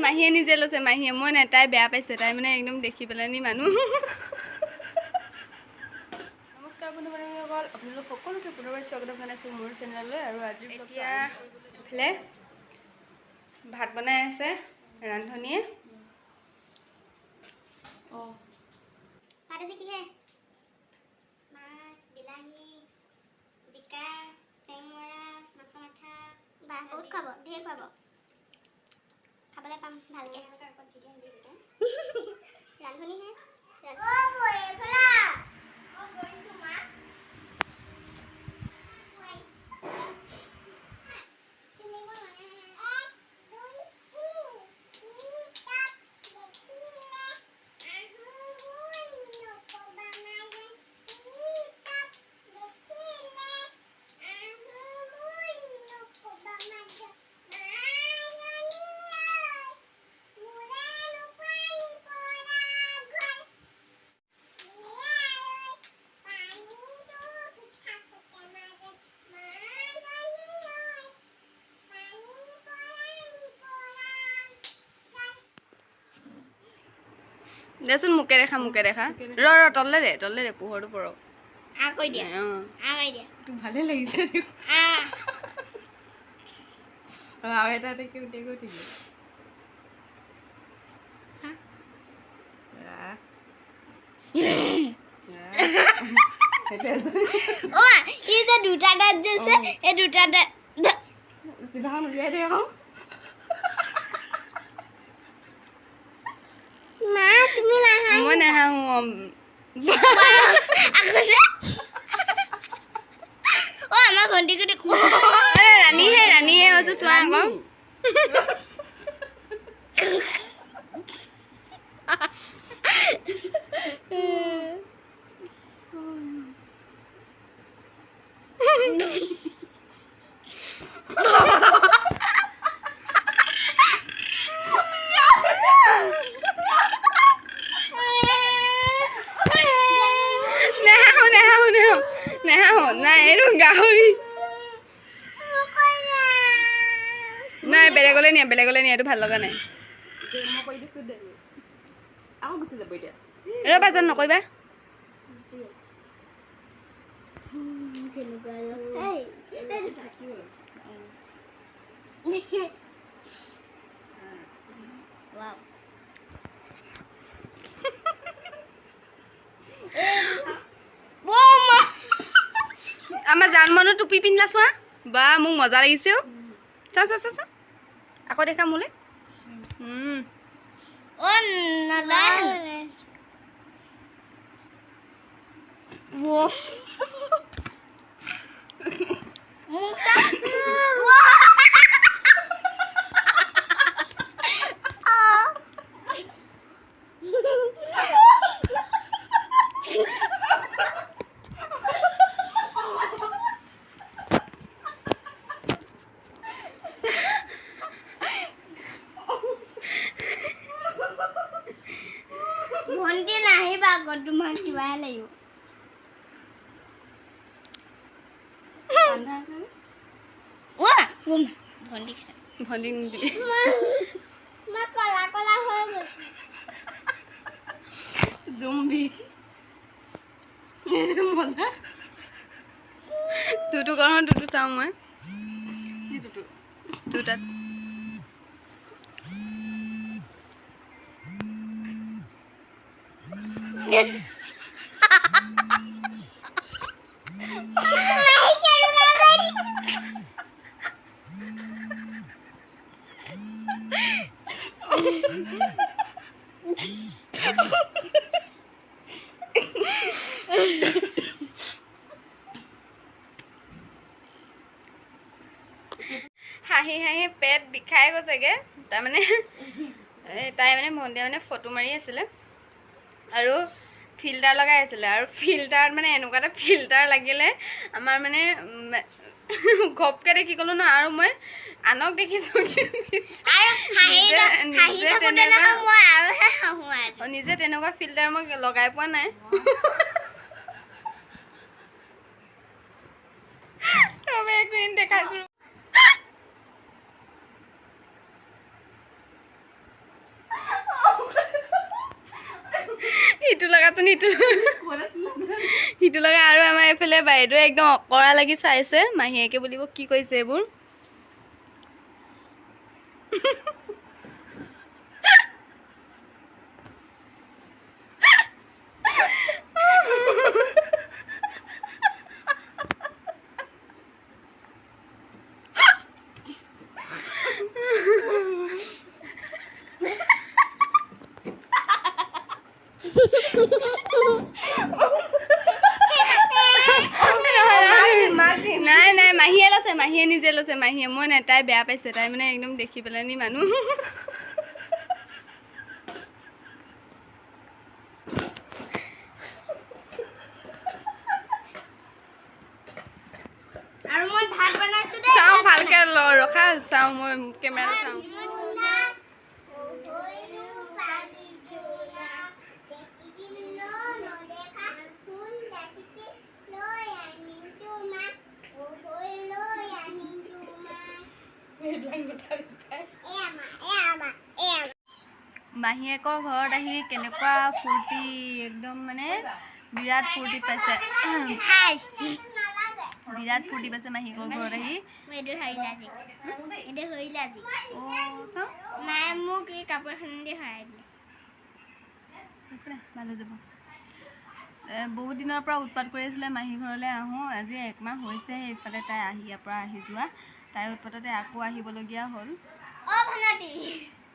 মাহীয়ে নিজে লৈছে মাহীয়ে মই নাই তাই বেয়া পাইছে তাই মানে একদম দেখি পেলানি মানুহ নমস্কাৰ বন্ধু-বান্ধৱীসকল আপোনালোক সকলোকে পুনৰবাৰ স্বাগতম জনাইছোঁ মোৰ চেনেললৈ আৰু আজি এতিয়া এফালে ভাত বনাই আছে ৰান্ধনীয়ে ভাত আজি কি হে মাছ বিলাহী জিকা চেংমৰা মাছ মাথা বহুত খাব ঢেৰ খাব খাবলৈ পাম ভালকে ৰান্ধনী হে দেচোন মুকে দেখা ৰ তললে দে পোহৰটো পৰক কৈ দিয়া তোক ভালে লাগিছে আৰু এটা গৈ থাকিব দুটা দাঁত যে আছে এই দুটা দাঁত জিভাখন উলিয়াই দে আকৌ মা তুমি নাহা মই নাহাহো আমাৰ ভণ্টিক দেখো ৰাণীহে হৈছে চোৱা আকৌ নাই এইটো গাহৰি নাই বেলেগলৈ নিয়ে এইটো ভাল লগা নাই ৰ'বা জান নকৰিবা আমাৰ জান মানুহ টুপি পিন্ধিলা চোৱা বা মোক মজা লাগিছে চা আকৌ দেখা মোলে ভণ্টি নাহিবা আকৌ তোমাক কিবাহে লাগিব ভণ্টি মই কলা কলা হৈ গৈছো জুম্বি মজা তুটো কৰ তুটো চাওঁ মই তুটাত হাঁহি পেট বিষাই গৈছেগে তাৰমানে তাই মানে ভণ্টিয়ে মানে ফটো মাৰি আছিলে আৰু ফিল্টাৰ লগাই আছিলে আৰু ফিল্টাৰত মানে এনেকুৱা এটা ফিল্টাৰ লাগিলে আমাৰ মানে ঘপকে দেখি গ'লো ন আৰু মই আনক দেখিছোঁ নিজে তেনেকুৱা ফিল্টাৰ মই লগাই পোৱা নাই দেখাইছোঁ ইটো লগাটো ইটো সিটো লগা আৰু আমাৰ এইফালে বাইদেৱে একদম অকৰা লাগি চাইছে মাহীয়েকে বুলিব কি কৈছে এইবোৰ নাই নাই মাহীয়ে লৈছে মাহীয়ে নিজে লৈছে মাহীয়ে মই নাই তাই বেয়া পাইছে তাই মানে একদম দেখি পেলাই নি মানুহ আৰু মই ভাত বনাইছো দে চাওঁ ভালকে ৰখা চাওঁ মই কেমেৰা চাওঁ মাহীয়েকৰ ঘৰত আহি কেনেকুৱা ফূৰ্তি একদম মানে বিৰাট ফূৰ্তি পাইছে বিৰাট ফূৰ্তি পাইছে মাহীয়েকৰ ঘৰত আহি নাই মোক এই কাপোৰ এখন দি হৰাই দিলে ভাল হৈ যাব বহুত দিনৰ পৰা উৎপাত কৰি আছিলে মাহী ঘৰলৈ আহোঁ আজি 1 মাহ হৈছে এইফালে তাই ইয়াৰ পৰা আহি যোৱা তাইৰ উৎপাততে আকৌ আহিবলগীয়া হ'ল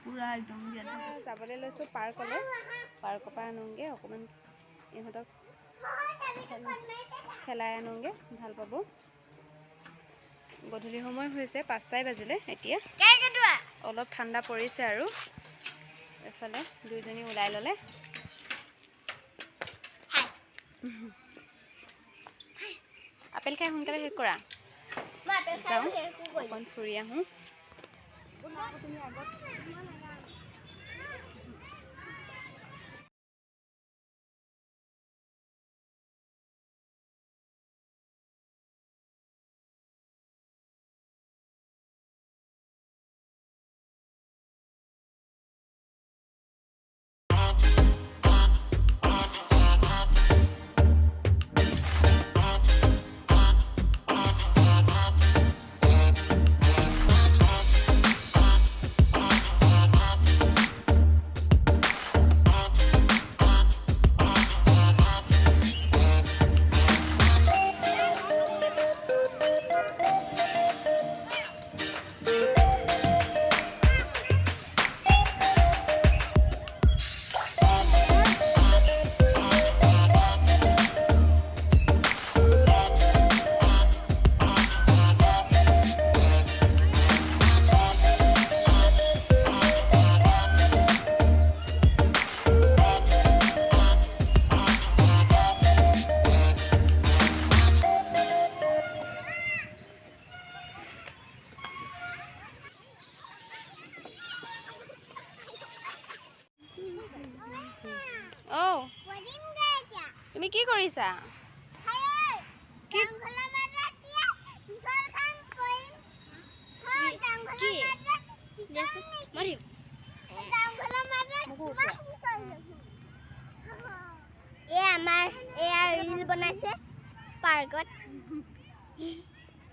পুৰা একদম যাবলৈ লৈছোঁ পাৰ্কলৈ পাৰ্কৰ পৰা আনোগৈ অকণমান ইহঁতক খেলাই আনোগৈ ভাল পাব গধূলি সময় হৈছে 5টাই বাজিলে এতিয়া অলপ ঠাণ্ডা পৰিছে আৰু এফালে দুইজনী ওলাই ল'লে আপেল খাই সোনকালে শেষ কৰা যাওঁ অকণ ফুৰি আহোঁ তুমি কি কৰিছা ৰিল বনাইছে পাৰ্কত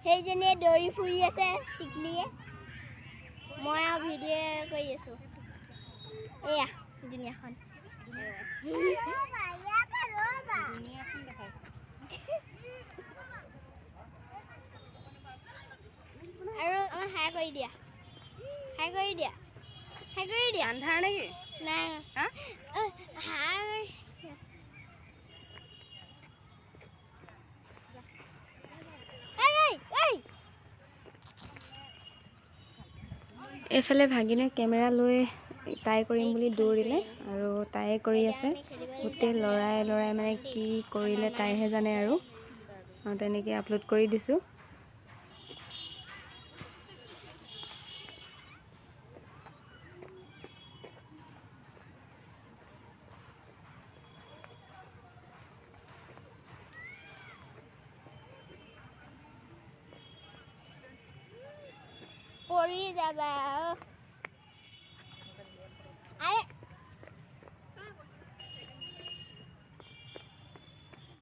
সেইজনীয়ে দৌৰি ফুৰি আছে টিকলিয়ে মই আৰু ভিডিঅ' কৰি আছোঁ এয়া দুনিয়াখন আৰু হাই কৰি দিয়া আন্ধাৰ নেকি নাই এইফালে ভাগিনে কেমেৰা লৈ তাই কৰিম বুলি দৌৰিলে আৰু তাই কৰি আছে গোটেই লৰাই মানে কি কৰিলে তাইহে জানে আৰু তেনেকৈ আপলোড কৰি দিছোঁ পৰি যাবা